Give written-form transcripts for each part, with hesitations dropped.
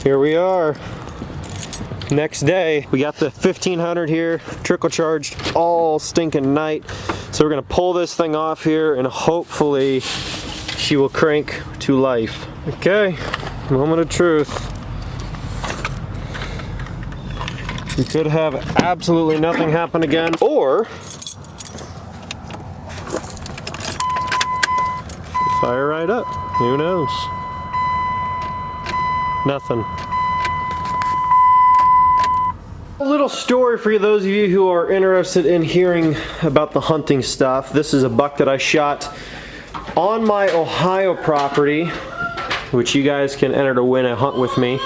Here we are. Next day, we got the 1500 here, trickle charged all stinking night. So we're gonna pull this thing off here and hopefully she will crank to life. Okay, moment of truth. We could have absolutely nothing happen again, or fire right up. Who knows? Nothing. A little story for those of you who are interested in hearing about the hunting stuff. This is a buck that I shot on my Ohio property, which you guys can enter to win a hunt with me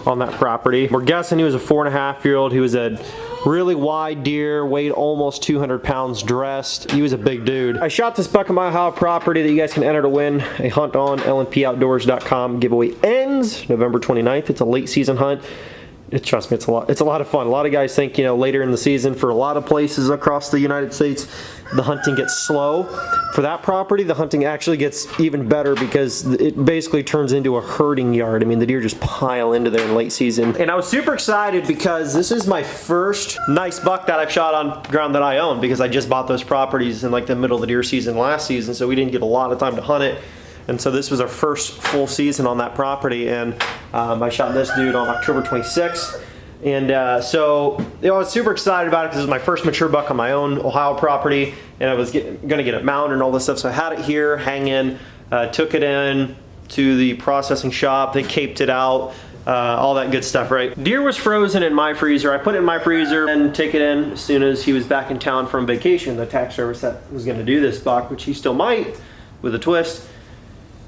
on that property. We're guessing he was a 4.5-year-old. He was a really wide deer, weighed almost 200 pounds dressed. He was a big dude. I shot this buck on my Ohio property that you guys can enter to win a hunt on. lnpoutdoors.com. Giveaway ends November 29th. It's a late season hunt. Trust me, it's a lot of fun. A lot of guys think, you know, later in the season for a lot of places across the United States, the hunting gets slow. For that property, the hunting actually gets even better because it basically turns into a herding yard. I mean, the deer just pile into there in late season. And I was super excited because this is my first nice buck that I've shot on ground that I own, because I just bought those properties in like the middle of the deer season last season, so we didn't get a lot of time to hunt it. And so this was our first full season on that property, and I shot this dude on October 26th. And so I was super excited about it because it was my first mature buck on my own Ohio property, and I was gonna get it mounted and all this stuff. So I had it here hanging, took it in to the processing shop, they caped it out, all that good stuff, right? Deer was frozen in my freezer. I put it in my freezer and take it in as soon as he was back in town from vacation. The tax service that was gonna do this buck, which he still might with a twist.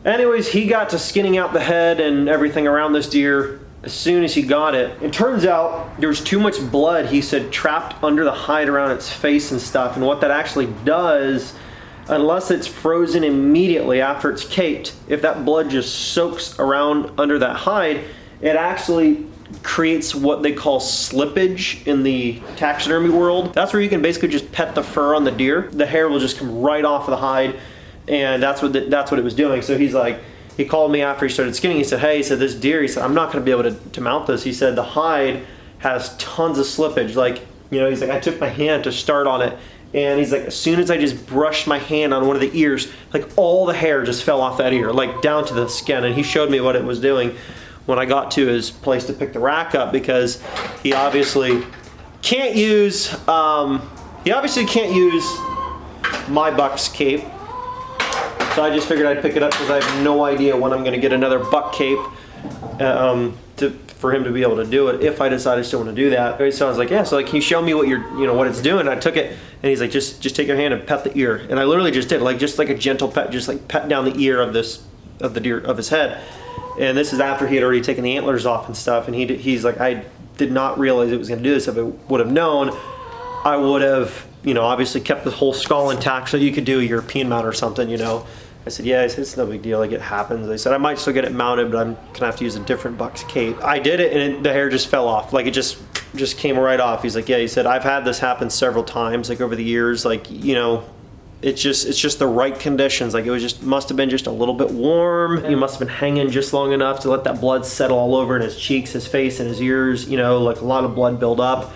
Anyways, he got to skinning out the head and everything around this deer as soon as he got it. It turns out there was too much blood, he said, trapped under the hide around its face and stuff. And what that actually does, unless it's frozen immediately after it's caped, if that blood just soaks around under that hide, it actually creates what they call slippage in the taxidermy world. That's where you can basically just pet the fur on the deer. The hair will just come right off of the hide. And that's what it was doing. So he's like, he called me after he started skinning. He said, hey, he said, this deer, he said, I'm not gonna be able to mount this. He said, the hide has tons of slippage. Like, you know, he's like, I took my hand to start on it. And he's like, as soon as I just brushed my hand on one of the ears, like all the hair just fell off that ear, like down to the skin. And he showed me what it was doing when I got to his place to pick the rack up, because he obviously can't use, my buck's cape. So I just figured I'd pick it up because I have no idea when I'm going to get another buck cape for him to be able to do it, if I decide I still want to do that. So I was like, yeah, so like, can you show me what what it's doing? And I took it, and he's like, just take your hand and pet the ear. And I literally just did, like, just like a gentle pet, just like pet down the ear of the deer, of his head. And this is after he had already taken the antlers off and stuff. And he's like, I did not realize it was going to do this. If I would have known, I would have, obviously kept the whole skull intact so you could do a European mount or something, I said, yeah, it's no big deal, like, it happens. They said, I might still get it mounted, but I'm gonna have to use a different buck's cape. I did it, and the hair just fell off. Like, it just came right off. He's like, yeah, he said, I've had this happen several times, like, over the years, like, it's just the right conditions. Like, it must have been just a little bit warm. He must have been hanging just long enough to let that blood settle all over in his cheeks, his face, and his ears, like a lot of blood build up,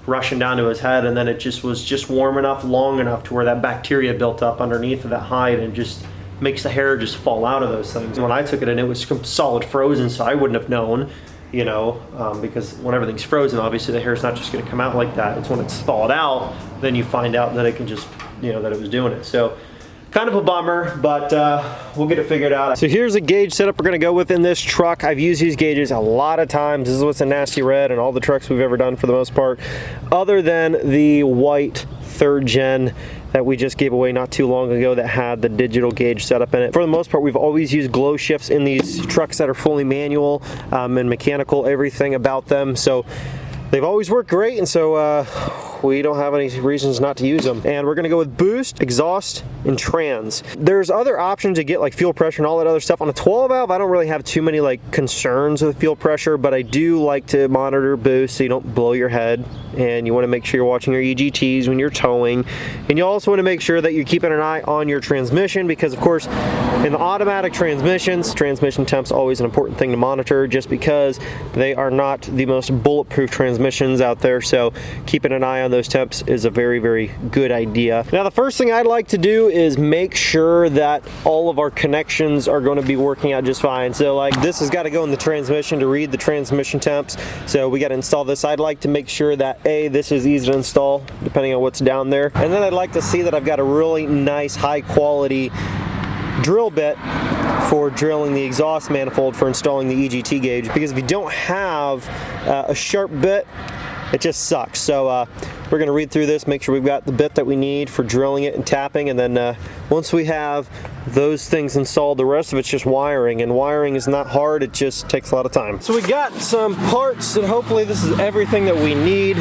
rushing down to his head, and then it was just warm enough, long enough to where that bacteria built up underneath of that hide and just makes the hair just fall out of those things. When I took it in, it was solid frozen, so I wouldn't have known, because when everything's frozen, obviously the hair's not just gonna come out like that. It's when it's thawed out, then you find out that it can just, that it was doing it. So kind of a bummer, but we'll get it figured out. So here's a gauge setup we're gonna go with in this truck. I've used these gauges a lot of times. This is what's a nasty red and all the trucks we've ever done for the most part, other than the white 3rd gen that we just gave away not too long ago that had the digital gauge setup in it. For the most part, we've always used glow shifts in these trucks that are fully manual and mechanical, everything about them. So they've always worked great, and so we don't have any reasons not to use them. And we're gonna go with boost, exhaust, and trans. There's other options to get, like fuel pressure and all that other stuff. On a 12 valve, I don't really have too many like concerns with fuel pressure, but I do like to monitor boost so you don't blow your head. And you wanna make sure you're watching your EGTs when you're towing. And you also wanna make sure that you're keeping an eye on your transmission, because of course, In the automatic transmissions, transmission temp's always an important thing to monitor just because they are not the most bulletproof transmissions out there, so keeping an eye on those temps is a very, very good idea. Now the first thing I'd like to do is make sure that all of our connections are going to be working out just fine. So like this has got to go in the transmission to read the transmission temps, so we got to install this. I'd like to make sure that this is easy to install depending on what's down there, and then I'd like to see that I've got a really nice high quality drill bit for drilling the exhaust manifold for installing the EGT gauge, because if you don't have a sharp bit, it just sucks. So we're going to read through this, make sure we've got the bit that we need for drilling it and tapping, and then once we have those things installed, the rest of it's just wiring, and wiring is not hard, it just takes a lot of time. So we got some parts, and hopefully this is everything that we need.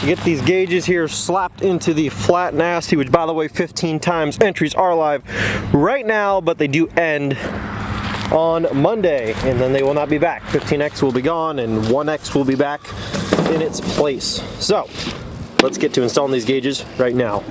Get these gauges here slapped into the flat nasty, which by the way 15 times entries are live right now, but they do end on Monday and then they will not be back. 15X will be gone and 1X will be back in its place. So let's get to installing these gauges right now.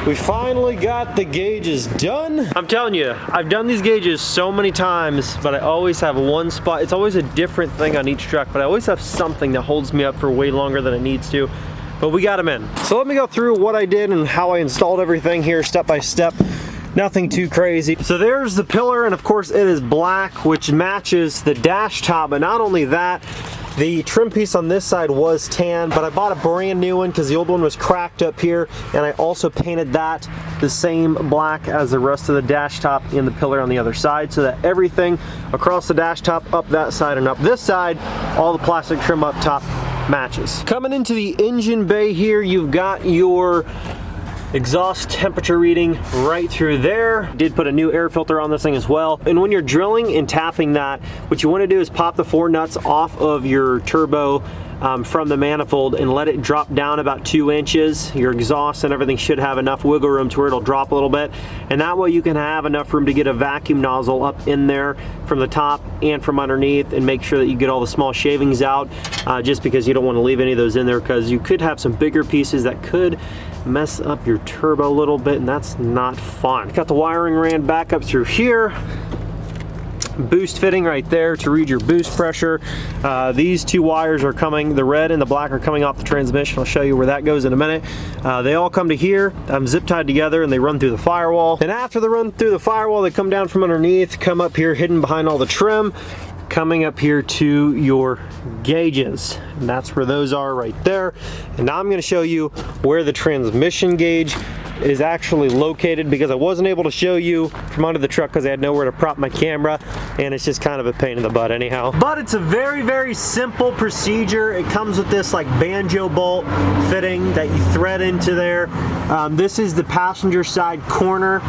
We finally got the gauges done. I'm telling you, I've done these gauges so many times, but I always have one spot. It's always a different thing on each truck, but I always have something that holds me up for way longer than it needs to. But we got them in. So let me go through what I did and how I installed everything here step by step. Nothing too crazy. So there's the pillar, and of course it is black, which matches the dash top, but not only that, the trim piece on this side was tan, but I bought a brand new one because the old one was cracked up here, and I also painted that the same black as the rest of the dash top and the pillar on the other side, so that everything across the dash top, up that side and up this side, all the plastic trim up top matches. Coming into the engine bay here, you've got your exhaust temperature reading right through there. Did put a new air filter on this thing as well. And when you're drilling and tapping that, what you want to do is pop the 4 nuts off of your turbo from the manifold and let it drop down about 2 inches. Your exhaust and everything should have enough wiggle room to where it'll drop a little bit, and that way you can have enough room to get a vacuum nozzle up in there from the top and from underneath, and make sure that you get all the small shavings out, just because you don't want to leave any of those in there, because you could have some bigger pieces that could mess up your turbo a little bit, and that's not fun. Got the wiring ran back up through here. Boost fitting right there to read your boost pressure. These 2 wires are coming, the red and the black are coming off the transmission. I'll show you where that goes in a minute. They all come to here, zip tied together, and they run through the firewall. And after they run through the firewall, they come down from underneath, come up here hidden behind all the trim, coming up here to your gauges, and that's where those are right there. And now I'm going to show you where the transmission gauge is actually located, because I wasn't able to show you from under the truck because I had nowhere to prop my camera, and it's just kind of a pain in the butt anyhow. But it's a very, very simple procedure. It comes with this like banjo bolt fitting that you thread into there. This is the passenger side corner.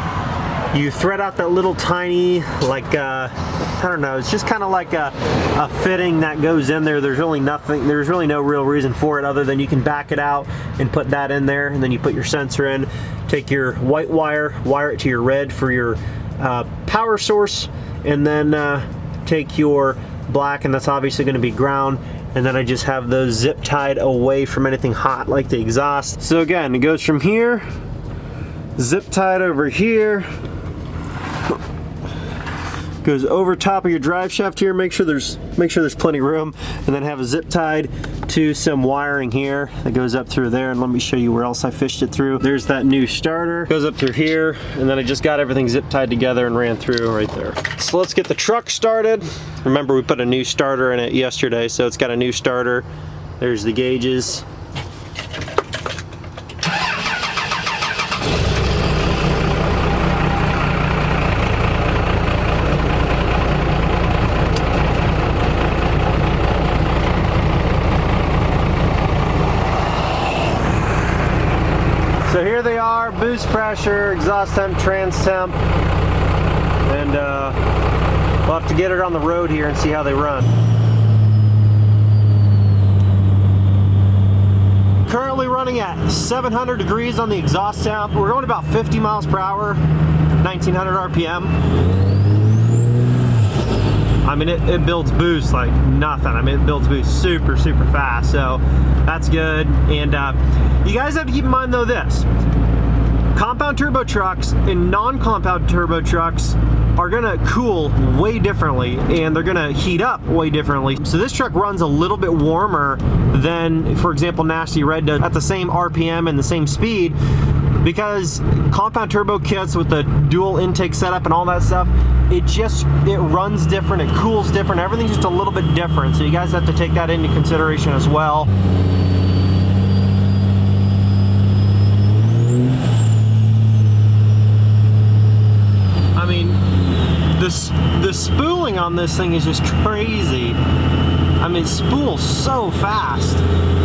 You thread out that little tiny, like, I don't know, it's just kind of like a fitting that goes in there. There's really nothing, there's really no real reason for it other than you can back it out and put that in there, and then you put your sensor in, take your white wire, wire it to your red for your power source, and then take your black, and that's obviously going to be ground. And then I just have those zip tied away from anything hot like the exhaust. So again, it goes from here, zip tied over here, goes over top of your drive shaft here. Make sure there's plenty of room, and then have a zip tied to some wiring here that goes up through there, and let me show you where else I fished it through. There's that new starter, goes up through here, and then I just got everything zip tied together and ran through right there. So let's get the truck started. Remember, we put a new starter in it yesterday, so it's got a new starter. There's the gauges. So here they are, boost pressure, exhaust temp, trans temp, and we'll have to get it on the road here and see how they run. Currently running at 700 degrees on the exhaust temp. We're going about 50 miles per hour, 1900 RPM. I mean, it builds boost like nothing. I mean, it builds boost super, super fast, so that's good. And you guys have to keep in mind though this, compound turbo trucks and non-compound turbo trucks are gonna cool way differently, and they're gonna heat up way differently. So this truck runs a little bit warmer than, for example, Nasty Red does at the same RPM and the same speed, because compound turbo kits with the dual intake setup and all that stuff, it runs different, it cools different, everything's just a little bit different. So you guys have to take that into consideration as well. I mean, the spooling on this thing is just crazy. I mean, it spools so fast.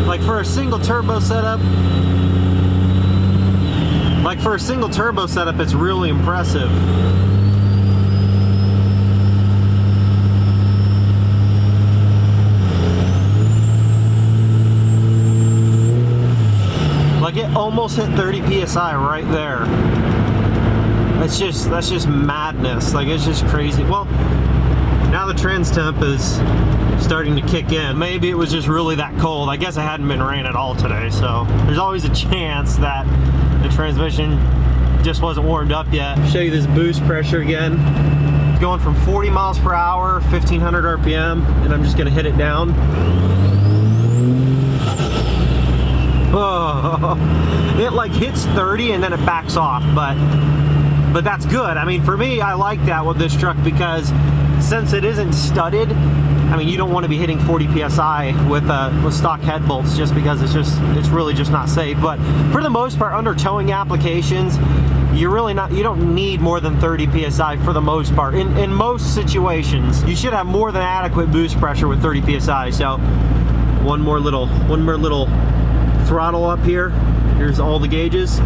Like for a single turbo setup, it's really impressive. Like it almost hit 30 PSI right there. That's just madness. Like, it's just crazy. Well, now the trans temp is starting to kick in. Maybe it was just really that cold. I guess it hadn't been rain at all today, so there's always a chance that the transmission just wasn't warmed up yet. Show you this boost pressure again. It's going from 40 miles per hour, 1500 RPM, and I'm just gonna hit it down. Oh, it like hits 30 and then it backs off, but that's good. I mean, for me, I like that with this truck because since it isn't studded, I mean, you don't want to be hitting 40 PSI with stock head bolts just because it's really just not safe. But for the most part, under towing applications, you don't need more than 30 PSI for the most part. In most situations, you should have more than adequate boost pressure with 30 PSI. So one more little throttle up here. Here's all the gauges.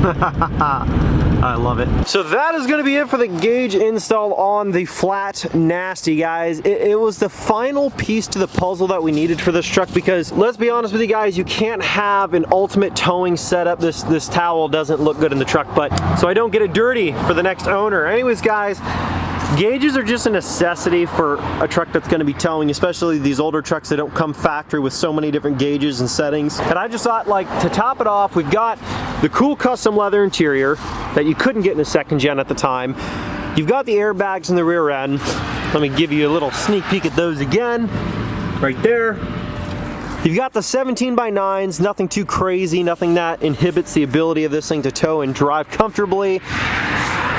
I love it. So that is going to be it for the gauge install on the flat Nasty, guys. It was the final piece to the puzzle that we needed for this truck, because let's be honest with you guys, you can't have an ultimate towing setup. This towel doesn't look good in the truck, but so I don't get it dirty for the next owner. Anyways, guys, gauges are just a necessity for a truck that's going to be towing, especially these older trucks that don't come factory with so many different gauges and settings. And I just thought, like, to top it off, we've got the cool custom leather interior that you couldn't get in a second gen at the time. You've got the airbags in the rear end. Let me give you a little sneak peek at those again, right there. You've got the 17x9s, nothing too crazy, nothing that inhibits the ability of this thing to tow and drive comfortably.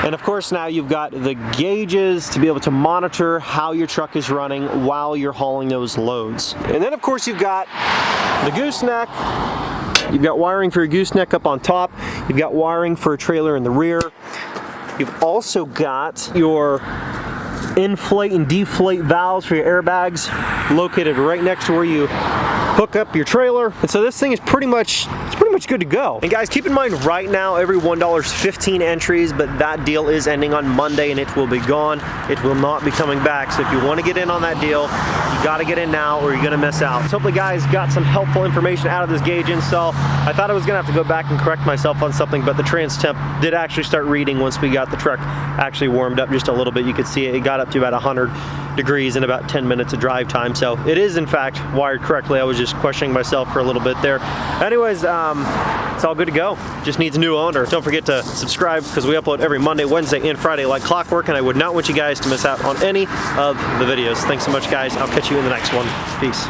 And of course, now you've got the gauges to be able to monitor how your truck is running while you're hauling those loads. And then of course you've got the gooseneck. You've got wiring for your gooseneck up on top. You've got wiring for a trailer in the rear. You've also got your inflate and deflate valves for your airbags located right next to where you hook up your trailer. And so this thing is pretty much good to go. And guys, keep in mind, right now every $1 is 15 entries, but that deal is ending on Monday and it will be gone. It will not be coming back. So if you want to get in on that deal, you got to get in now or you're going to miss out. So hopefully guys got some helpful information out of this gauge install. I thought I was going to have to go back and correct myself on something, but the trans temp did actually start reading once we got the truck actually warmed up just a little bit. You could see it got up to about 100 degrees in about 10 minutes of drive time. So it is in fact wired correctly. I was just questioning myself for a little bit there. Anyways, it's all good to go. Just needs a new owner. Don't forget to subscribe because we upload every Monday, Wednesday, and Friday like clockwork, and I would not want you guys to miss out on any of the videos. Thanks so much, guys. I'll catch you in the next one. Peace.